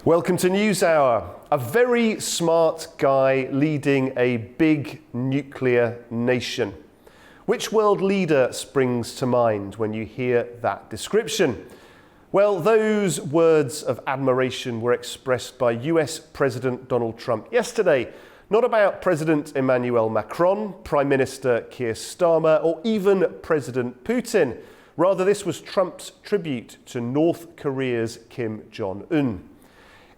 Welcome to Newshour. A very smart guy leading a big nuclear nation. Which world leader springs to mind when you hear that description? Well, those words of admiration were expressed by US President Donald Trump yesterday. Not about President Emmanuel Macron, Prime Minister Keir Starmer, or even President Putin. Rather, this was Trump's tribute to North Korea's Kim Jong-un.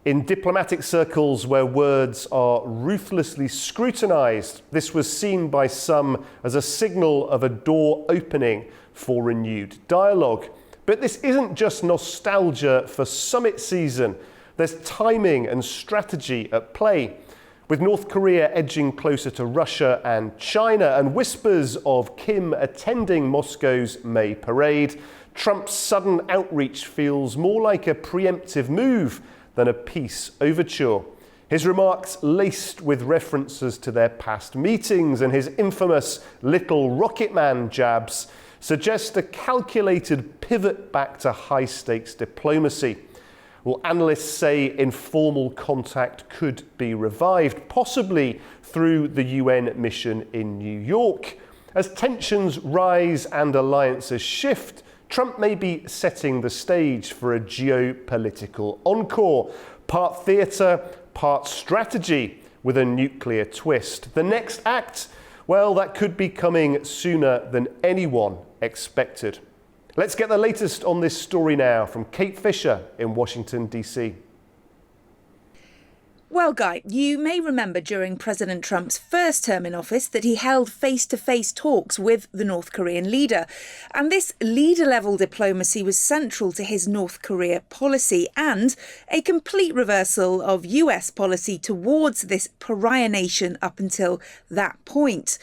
In diplomatic circles where words are ruthlessly scrutinized, this was seen by some as a signal of a door opening for renewed dialogue. But this isn't just nostalgia for summit season. There's timing and strategy at play. With North Korea edging closer to Russia and China and whispers of Kim attending Moscow's May parade, Trump's sudden outreach feels more like a preemptive move than a peace overture. His remarks, laced with references to their past meetings and his infamous little rocket man jabs, suggest a calculated pivot back to high-stakes diplomacy. Well, analysts say informal contact could be revived, possibly through the UN mission in New York. As tensions rise and alliances shift, Trump may be setting the stage for a geopolitical encore, part theatre, part strategy, with a nuclear twist. The next act, well, that could be coming sooner than anyone expected. Let's get the latest on this story now from Kate Fisher in Washington, D.C. Well, Guy, you may remember during President Trump's first term in office that he held face-to-face talks with the North Korean leader. And this leader-level diplomacy was central to his North Korea policy and a complete reversal of US policy towards this pariah nation up until that point.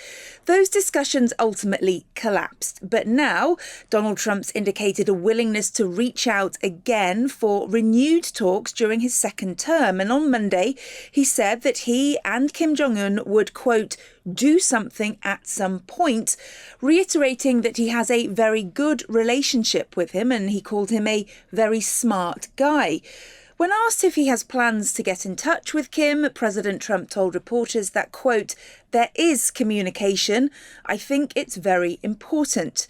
Those discussions ultimately collapsed. But now Donald Trump's indicated a willingness to reach out again for renewed talks during his second term. And on Monday, he said that he and Kim Jong-un would, quote, do something at some point, reiterating that he has a very good relationship with him and he called him a very smart guy. When asked if he has plans to get in touch with Kim, President Trump told reporters that, quote, there is communication. I think it's very important.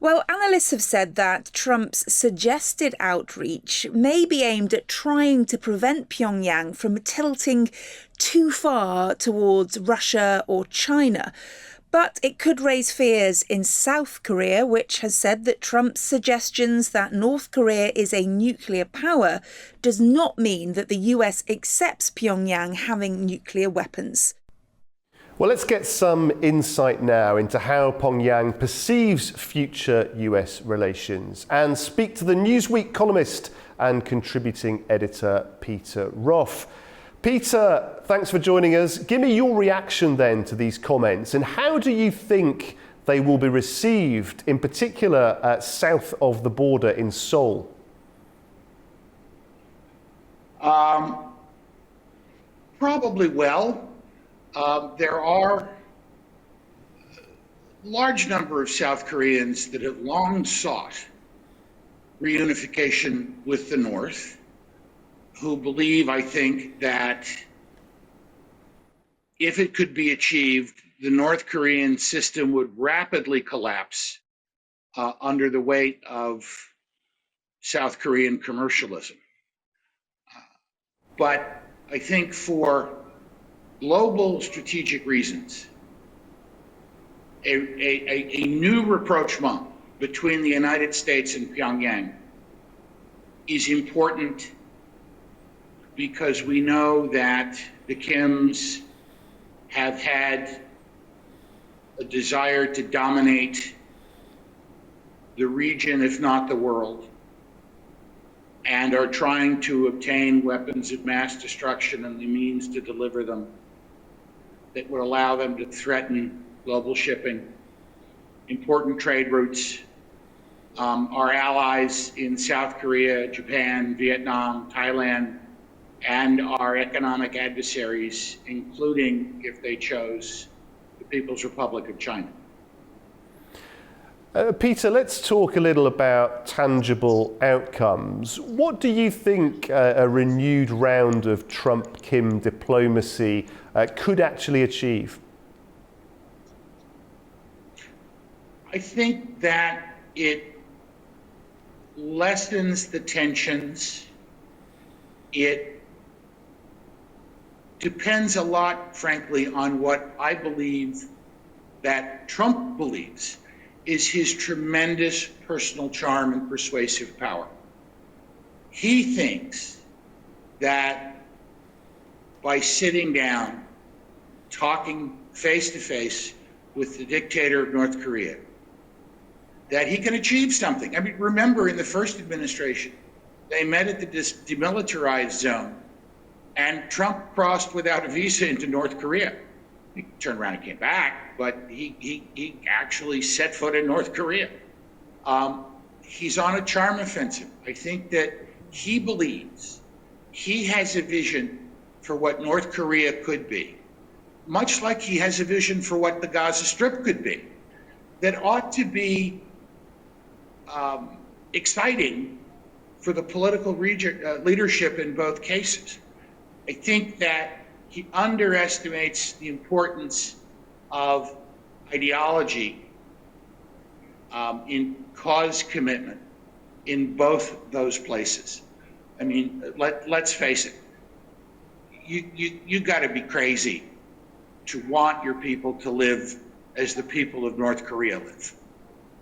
Well, analysts have said that Trump's suggested outreach may be aimed at trying to prevent Pyongyang from tilting too far towards Russia or China. But it could raise fears in South Korea, which has said that Trump's suggestions that North Korea is a nuclear power does not mean that the US accepts Pyongyang having nuclear weapons. Well, let's get some insight now into how Pyongyang perceives future US relations and speak to the Newsweek columnist and contributing editor Peter Roth. Peter, thanks for joining us. Give me your reaction then to these comments and how do you think they will be received, in particular south of the border in Seoul? Probably well. There are a large number of South Koreans that have long sought reunification with the North, who believe, I think, that if it could be achieved, the North Korean system would rapidly collapse under the weight of South Korean commercialism. But I think for global strategic reasons, a new rapprochement between the United States and Pyongyang is important because we know that the Kims have had a desire to dominate the region, if not the world, and are trying to obtain weapons of mass destruction and the means to deliver them that would allow them to threaten global shipping, important trade routes. Our allies in South Korea, Japan, Vietnam, Thailand, and our economic adversaries, including, if they chose, the People's Republic of China. Peter, let's talk a little about tangible outcomes. What do you think a renewed round of Trump-Kim diplomacy could actually achieve? I think that it lessens the tensions. It depends a lot, frankly, on what I believe that Trump believes is his tremendous personal charm and persuasive power. He thinks that by sitting down, talking face to face with the dictator of North Korea, that he can achieve something. I mean, remember in the first administration, they met at the demilitarized zone, and Trump crossed without a visa into North Korea. He turned around and came back, but he actually set foot in North Korea. He's on a charm offensive. I think that he believes he has a vision for what North Korea could be, much like he has a vision for what the Gaza Strip could be, that ought to be exciting for the political leadership in both cases. I think that he underestimates the importance of ideology in cause commitment in both those places. I mean, let's face it, you got to be crazy to want your people to live as the people of North Korea live.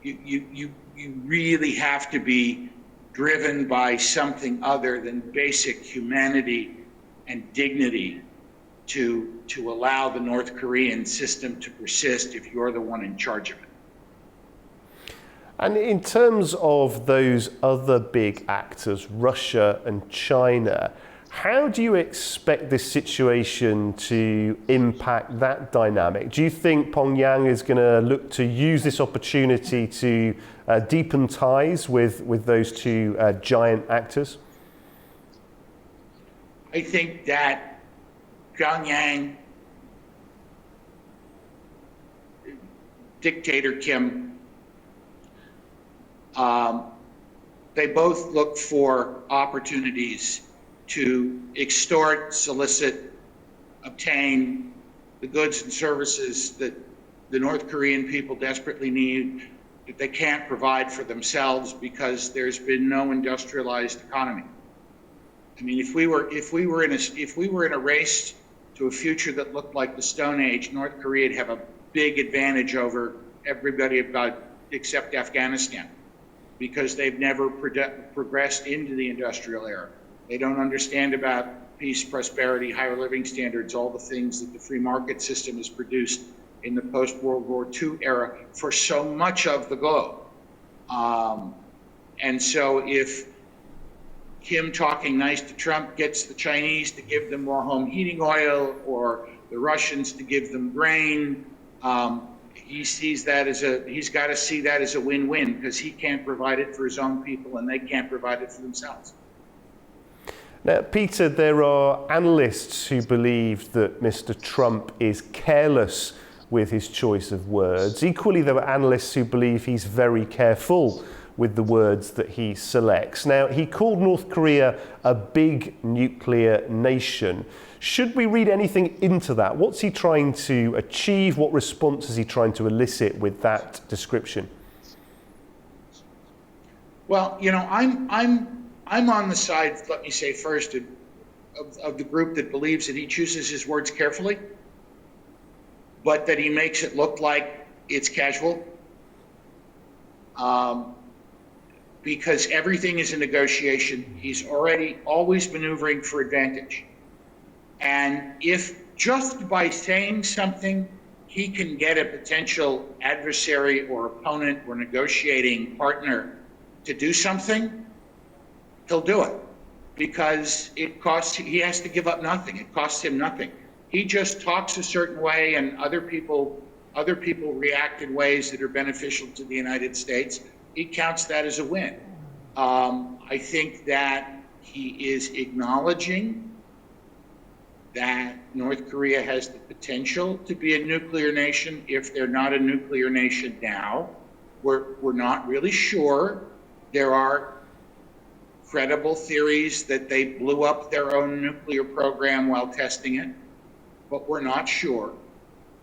You really have to be driven by something other than basic humanity and dignity to allow the North Korean system to persist if you're the one in charge of it. And in terms of those other big actors, Russia and China, how do you expect this situation to impact that dynamic? Do you think Pyongyang is going to look to use this opportunity to deepen ties with those two giant actors? I think that Pyongyang, dictator Kim, they both look for opportunities to extort, solicit, obtain the goods and services that the North Korean people desperately need, that they can't provide for themselves because there's been no industrialized economy. I mean, if we were in a race to a future that looked like the Stone Age, North Korea would have a big advantage over everybody except Afghanistan, because they've never progressed into the industrial era. They don't understand about peace, prosperity, higher living standards, all the things that the free market system has produced in the post-World War II era for so much of the globe. And so if Kim talking nice to Trump gets the Chinese to give them more home heating oil, or the Russians to give them grain, he's got to see that as a win-win, because he can't provide it for his own people and they can't provide it for themselves. Now, Peter, there are analysts who believe that Mr. Trump is careless with his choice of words. Equally, there are analysts who believe he's very careful with the words that he selects. Now, he called North Korea a big nuclear nation. Should we read anything into that? What's he trying to achieve? What response is he trying to elicit with that description? Well, you know, I'm on the side, let me say first, of the group that believes that he chooses his words carefully, but that he makes it look like it's casual. Because everything is a negotiation. He's always maneuvering for advantage. And if just by saying something, he can get a potential adversary or opponent or negotiating partner to do something, he'll do it, because he has to give up nothing. It costs him nothing. He just talks a certain way, and other people react in ways that are beneficial to the United States. He counts that as a win. I think that he is acknowledging that North Korea has the potential to be a nuclear nation if they're not a nuclear nation now. We're not really sure. There are credible theories that they blew up their own nuclear program while testing it, but we're not sure.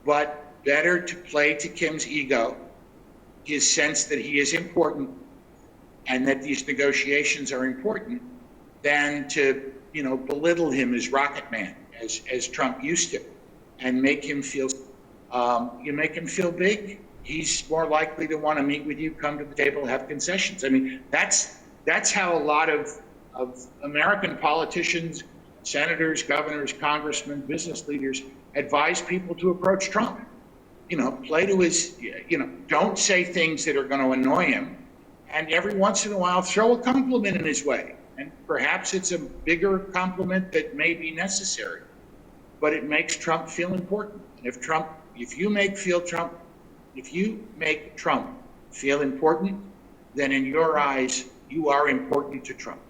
But better to play to Kim's ego, his sense that he is important and that these negotiations are important, than to, belittle him as Rocket Man, as Trump used to, and make him feel, you make him feel big. He's more likely to want to meet with you, come to the table, have concessions. I mean, that's how a lot of American politicians, senators, governors, congressmen, business leaders advise people to approach Trump. Play to his, don't say things that are going to annoy him. And every once in a while, throw a compliment in his way. And perhaps it's a bigger compliment that may be necessary, but it makes Trump feel important. And if you make Trump feel important, then in your eyes, you are important to Trump.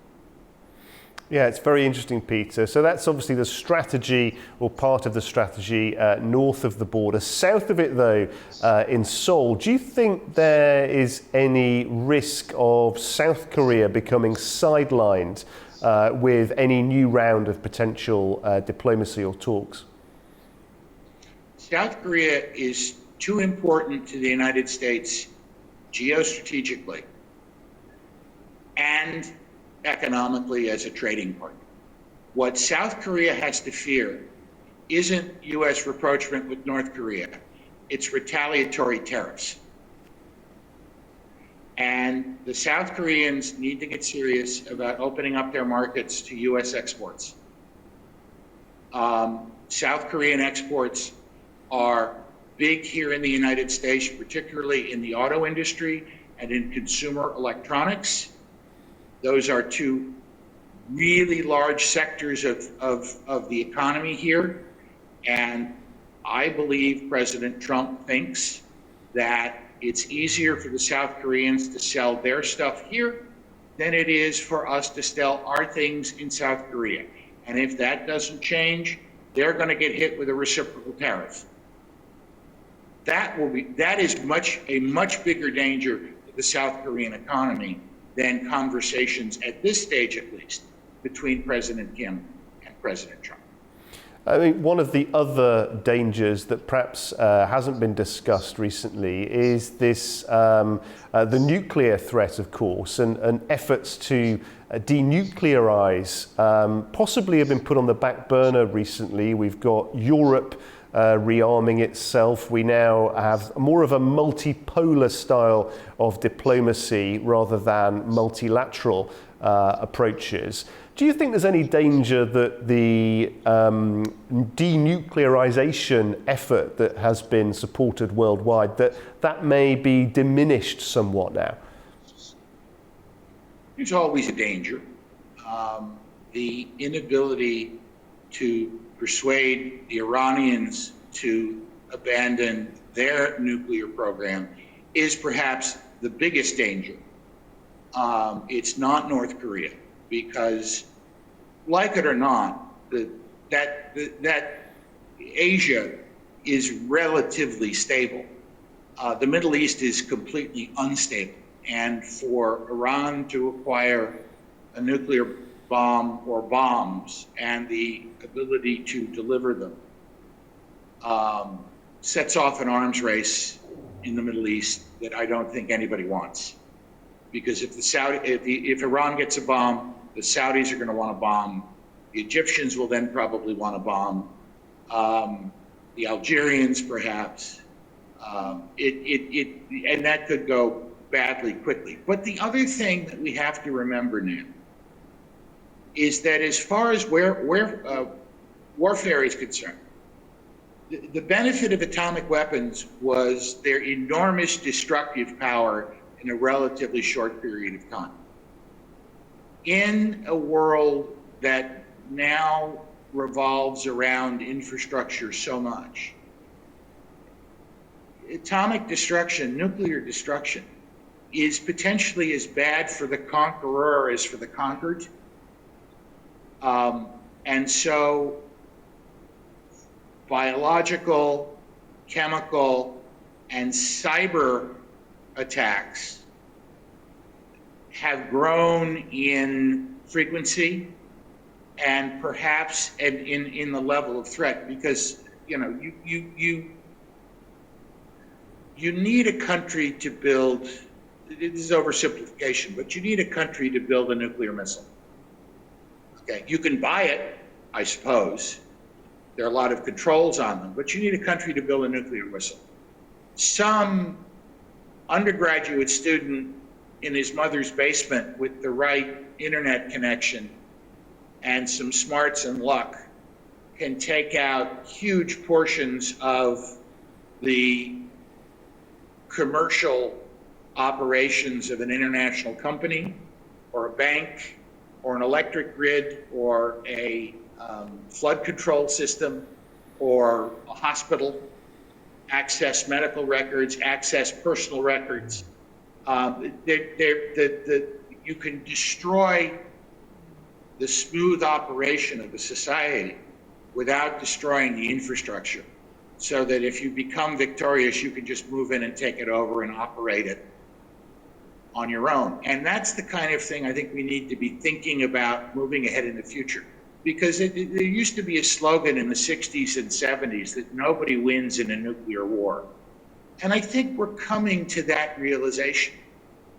Yeah, it's very interesting, Peter. So that's obviously the strategy, or part of the strategy, north of the border. South of it, though, in Seoul, do you think there is any risk of South Korea becoming sidelined with any new round of potential diplomacy or talks? South Korea is too important to the United States geostrategically and economically as a trading partner. What South Korea has to fear isn't U.S. rapprochement with North Korea, it's retaliatory tariffs. And the South Koreans need to get serious about opening up their markets to U.S. exports. South Korean exports are big here in the United States, particularly in the auto industry and in consumer electronics. Those are two really large sectors of the economy here. And I believe President Trump thinks that it's easier for the South Koreans to sell their stuff here than it is for us to sell our things in South Korea. And if that doesn't change, they're going to get hit with a reciprocal tariff. That is a much bigger danger to the South Korean economy than conversations, at this stage at least, between President Kim and President Trump. I mean, one of the other dangers that perhaps hasn't been discussed recently is this, the nuclear threat, of course, and efforts to denuclearize possibly have been put on the back burner recently. We've got Europe rearming itself. We now have more of a multipolar style of diplomacy rather than multilateral approaches. Do you think there's any danger that the denuclearization effort that has been supported worldwide, that may be diminished somewhat now? There's always a danger. The inability to persuade the Iranians to abandon their nuclear program is perhaps the biggest danger. It's not North Korea, because, like it or not, that Asia is relatively stable. The Middle East is completely unstable, and for Iran to acquire a nuclear bomb or bombs and the ability to deliver them sets off an arms race in the Middle East that I don't think anybody wants. Because if Iran gets a bomb, the Saudis are going to want to bomb. The Egyptians will then probably want to bomb. The Algerians, perhaps. And that could go badly quickly. But the other thing that we have to remember now is that as far as where warfare is concerned, the benefit of atomic weapons was their enormous destructive power in a relatively short period of time. In a world that now revolves around infrastructure so much, atomic destruction, nuclear destruction, is potentially as bad for the conqueror as for the conquered. And so biological, chemical, and cyber attacks have grown in frequency and perhaps in the level of threat, because you need a country to build. This is oversimplification, but you need a country to build a nuclear missile. Okay, you can buy it, I suppose. There are a lot of controls on them, but you need a country to build a nuclear missile. Some undergraduate student in his mother's basement with the right internet connection and some smarts and luck can take out huge portions of the commercial operations of an international company or a bank or an electric grid or a flood control system or a hospital, access medical records, access personal records. You can destroy the smooth operation of a society without destroying the infrastructure, so that if you become victorious, you can just move in and take it over and operate it on your own. And that's the kind of thing I think we need to be thinking about moving ahead in the future. Because there used to be a slogan in the 60s and 70s that nobody wins in a nuclear war. And I think we're coming to that realization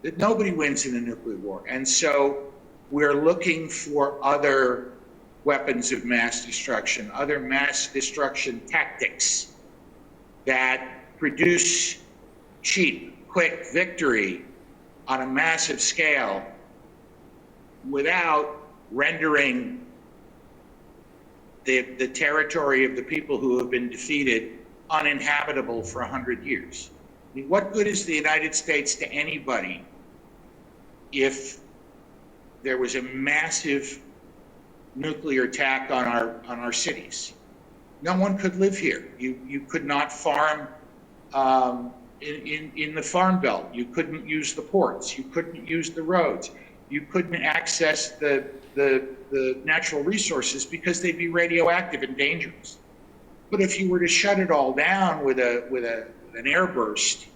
that nobody wins in a nuclear war. And so we're looking for other weapons of mass destruction, other mass destruction tactics that produce cheap, quick victory on a massive scale without rendering the territory of the people who have been defeated uninhabitable for 100 years. I mean, what good is the United States to anybody if there was a massive nuclear attack on our cities? No one could live here. You could not farm in the farm belt. You couldn't use the ports. You couldn't use the roads. You couldn't access the natural resources because they'd be radioactive and dangerous. But if you were to shut it all down with an airburst,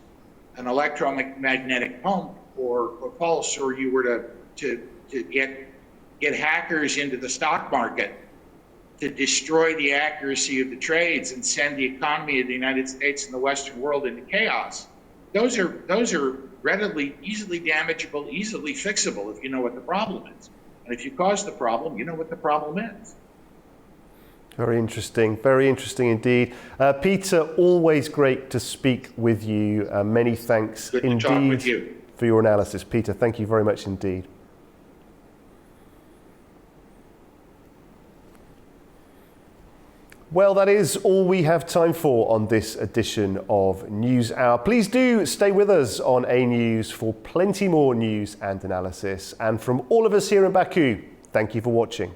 an electromagnetic pump or pulse, or you were to get hackers into the stock market to destroy the accuracy of the trades and send the economy of the United States and the Western world into chaos, those are readily, easily damageable, easily fixable if you know what the problem is. And if you cause the problem, you know what the problem is. Very interesting indeed. Peter, always great to speak with you. Many thanks Good to indeed talk with you. For your analysis. Peter, thank you very much indeed. Well, that is all we have time for on this edition of NewsHour. Please do stay with us on A News for plenty more news and analysis. And from all of us here in Baku, thank you for watching.